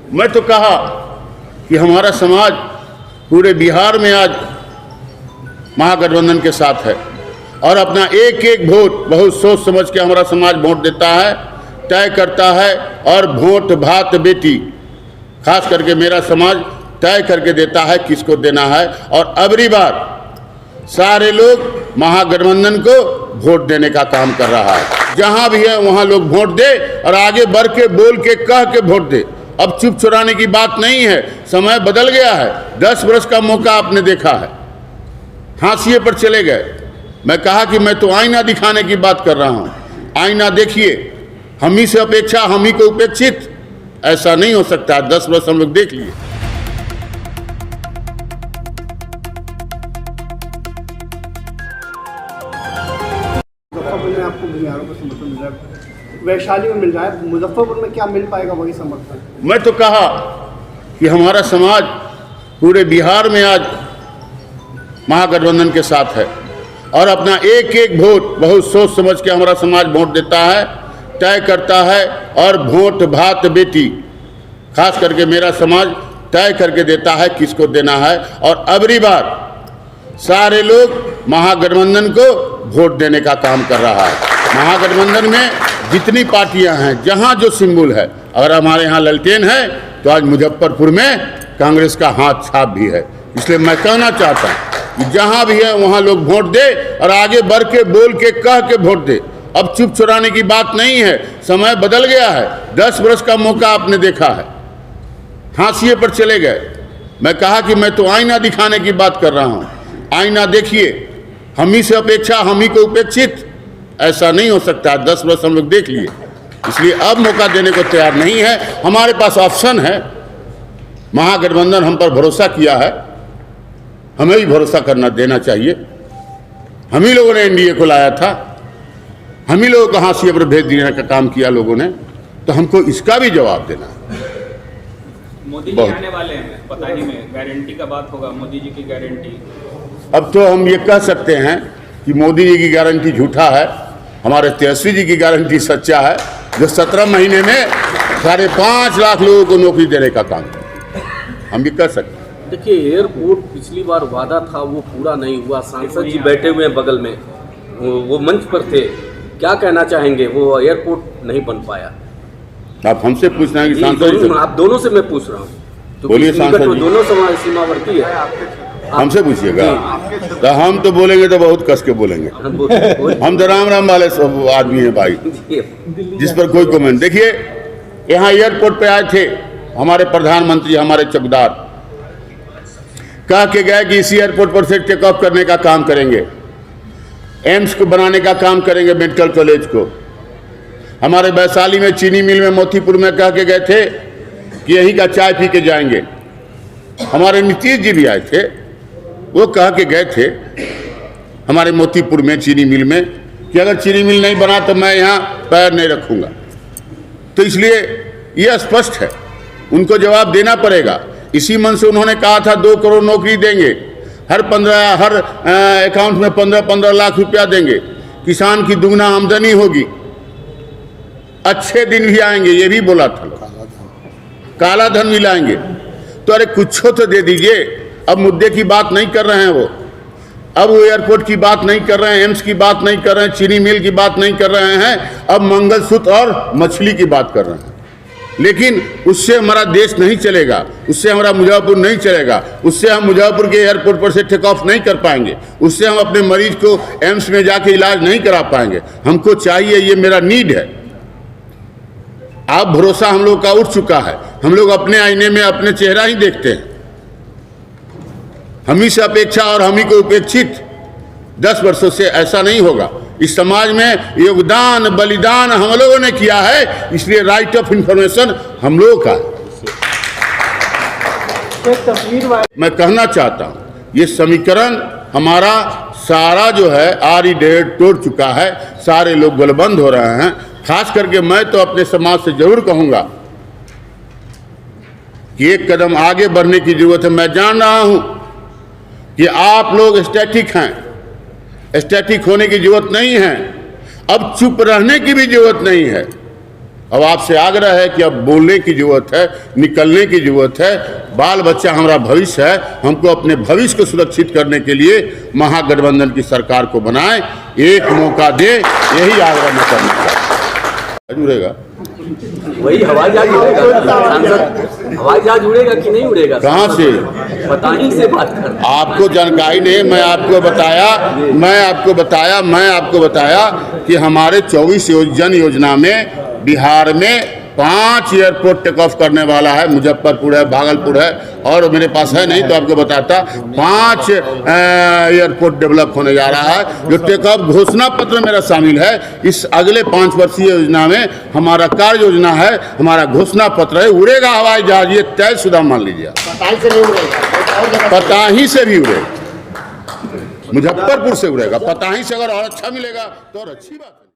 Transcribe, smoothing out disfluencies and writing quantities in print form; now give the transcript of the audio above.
मैं तो कहा कि हमारा समाज पूरे बिहार में आज महागठबंधन के साथ है और अपना एक एक वोट बहुत सोच समझ के हमारा समाज वोट देता है, तय करता है। और वोट भात बेटी, खास करके मेरा समाज तय करके देता है किसको देना है। और अबरी बार सारे लोग महागठबंधन को वोट देने का काम कर रहा है। जहां भी है वहां लोग वोट दे और आगे बढ़ के बोल के कह के वोट दे। अब चुप चुराने की बात नहीं है, समय बदल गया है। 10 वर्ष का मौका आपने देखा है, हाशिए पर चले गए। मैं कहा कि मैं तो आईना दिखाने की बात कर रहा हूं। आईना देखिए, हम ही से अपेक्षा हम ही को उपेक्षित, ऐसा नहीं हो सकता। 10 वर्ष हम लोग देख लिए। में आपको बिहारों का समर्थन मिल रहा है, वैशाली में मिल रहा है, मुजफ्फरपुर में क्या मिल पाएगा वही समर्थन? मैं तो कहा कि हमारा समाज पूरे बिहार में आज महागठबंधन के साथ है और अपना एक एक वोट बहुत सोच समझ के हमारा समाज वोट देता है, तय करता है। और वोट भात बेटी, खास करके मेरा समाज तय करके देता है किसको देना है। और अबरी बार सारे लोग महागठबंधन को वोट देने का काम कर रहा है। महागठबंधन में जितनी पार्टियां हैं, जहां जो सिंबल है, अगर हमारे यहाँ ललटेन है तो आज मुजफ्फरपुर में कांग्रेस का हाथ छाप भी है। इसलिए मैं कहना चाहता हूं कि जहां भी है वहां लोग वोट दे और आगे बढ़ के बोल के कह के वोट दे। अब चुप चुराने की बात नहीं है, समय बदल गया है। 10 वर्ष का मौका आपने देखा है, हाशिए पर चले गए। मैं कहा कि मैं तो आईना दिखाने की बात कर रहा हूं। आईना देखिए, हम ही से अपेक्षा हम ही को उपेक्षित, ऐसा नहीं हो सकता। 10 वर्ष हम लोग देख लिए, इसलिए अब मौका देने को तैयार नहीं है। हमारे पास ऑप्शन है। महागठबंधन हम पर भरोसा किया है, हमें भी भरोसा करना देना चाहिए। हम ही लोगों ने एनडीए को लाया था, हम ही लोगों को हाशिए पर भेज देने का काम किया लोगों ने, तो हमको इसका भी जवाब देना है। मोदी जी आने वाले हैं, पता ही में गारंटी का बात होगा, मोदी जी की गारंटी। अब तो हम ये कह सकते हैं कि मोदी जी की गारंटी झूठा है, हमारे तेजस्वी जी की गारंटी सच्चा है, जो 17 महीने में 5.5 लाख लोगों को नौकरी देने का काम किया। हम भी कह सकते हैं। देखिए, एयरपोर्ट पिछली बार वादा था, वो पूरा नहीं हुआ। सांसद जी बैठे हुए हैं बगल में, वो मंच पर थे, क्या कहना चाहेंगे? वो एयरपोर्ट नहीं बन पाया। आप हमसे पूछना है कि सांसद? आप दोनों से मैं पूछ रहा हूँ, तो बोलिए सांसद जी। दोनों सीमावर्ती है, हमसे पूछिएगा। तो हम तो बोलेंगे तो बहुत कस के बोलेंगे। हम तो राम राम वाले सब आदमी हैं भाई, जिस पर कोई कमेंट। देखिए, यहाँ एयरपोर्ट पे आए थे हमारे प्रधानमंत्री, हमारे चौकीदार, कह के गए कि इसी एयरपोर्ट पर से टेक ऑफ करने का काम करेंगे, एम्स को बनाने का काम करेंगे, मेडिकल कॉलेज को। हमारे वैशाली में चीनी मिल में, मोतीपुर में कह के गए थे कि यहीं का चाय पी के जाएंगे। हमारे नीतीश जी भी आए थे, वो कह के गए थे हमारे मोतीपुर में चीनी मिल में कि अगर चीनी मिल नहीं बना तो मैं यहाँ पैर नहीं रखूँगा। तो इसलिए यह स्पष्ट है, उनको जवाब देना पड़ेगा। इसी मन से उन्होंने कहा था 2 करोड़ नौकरी देंगे, हर अकाउंट में 15-15 लाख रुपया देंगे, किसान की दुगना आमदनी होगी, अच्छे दिन भी आएंगे, ये भी बोला था। काला धन मिलाएंगे। तो अरे कुछ तो दे दीजिए। अब मुद्दे की बात नहीं कर रहे हैं वो, अब वो एयरपोर्ट की बात नहीं कर रहे हैं, एम्स की बात नहीं कर रहे हैं, चीनी मिल की बात नहीं कर रहे हैं, अब मंगलसूत्र और मछली की बात कर रहे हैं। लेकिन उससे हमारा देश नहीं चलेगा, उससे हमारा मुजफ्फरपुर नहीं चलेगा, उससे हम मुजफ्फरपुर के एयरपोर्ट पर से टेक ऑफ नहीं कर पाएंगे, उससे हम अपने मरीज को एम्स में जाके इलाज नहीं करा पाएंगे। हमको चाहिए, ये मेरा नीड है। आप भरोसा हम लोग का उठ चुका है, हम लोग अपने आईने में अपने चेहरा ही देखते हैं। हम ही से अपेक्षा और हम ही को उपेक्षित, 10 वर्षों से ऐसा नहीं होगा। इस समाज में योगदान बलिदान हम लोगों ने किया है, इसलिए राइट ऑफ इंफॉर्मेशन हम लोगों का है। मैं कहना चाहता हूं, ये समीकरण हमारा सारा जो है आरी डेढ़ तोड़ चुका है, सारे लोग गलबंद हो रहे हैं। खास करके मैं तो अपने समाज से जरूर कहूंगा कि एक कदम आगे बढ़ने की जरूरत है। मैं जान रहा हूं कि आप लोग स्टैटिक हैं, स्टैटिक होने की जरूरत नहीं है, अब चुप रहने की भी जरूरत नहीं है। अब आपसे आग्रह है कि अब बोलने की जरूरत है, निकलने की जरूरत है। बाल बच्चा हमारा भविष्य है, हमको अपने भविष्य को सुरक्षित करने के लिए महागठबंधन की सरकार को बनाएं, एक मौका दे, यही आग्रह मैं करना चाहता हूं। जुड़ेगा वही हवाई जहाज उड़ेगा, सांसद हवाई जहाज उड़ेगा कि नहीं उड़ेगा? कहाँ से? बताही से बात कर। आपको जानकारी नहीं, मैं आपको बताया कि हमारे 24 जन योजना में बिहार में 5 एयरपोर्ट टेक ऑफ करने वाला है। मुजफ्फरपुर है, भागलपुर है, और मेरे पास है नहीं तो आपको बताता। 5 एयरपोर्ट डेवलप होने जा रहा है, जो टेक ऑफ घोषणा पत्र मेरा शामिल है। इस अगले 5 वर्षीय योजना में हमारा कार्य योजना है, हमारा घोषणा पत्र है। उड़ेगा हवाई जहाज, ये तयशुदा मान लीजिए। पताही से भी उड़ेगा, मुजफ्फरपुर से उड़ेगा, पताही से अगर और अच्छा मिलेगा तो और अच्छी बात है।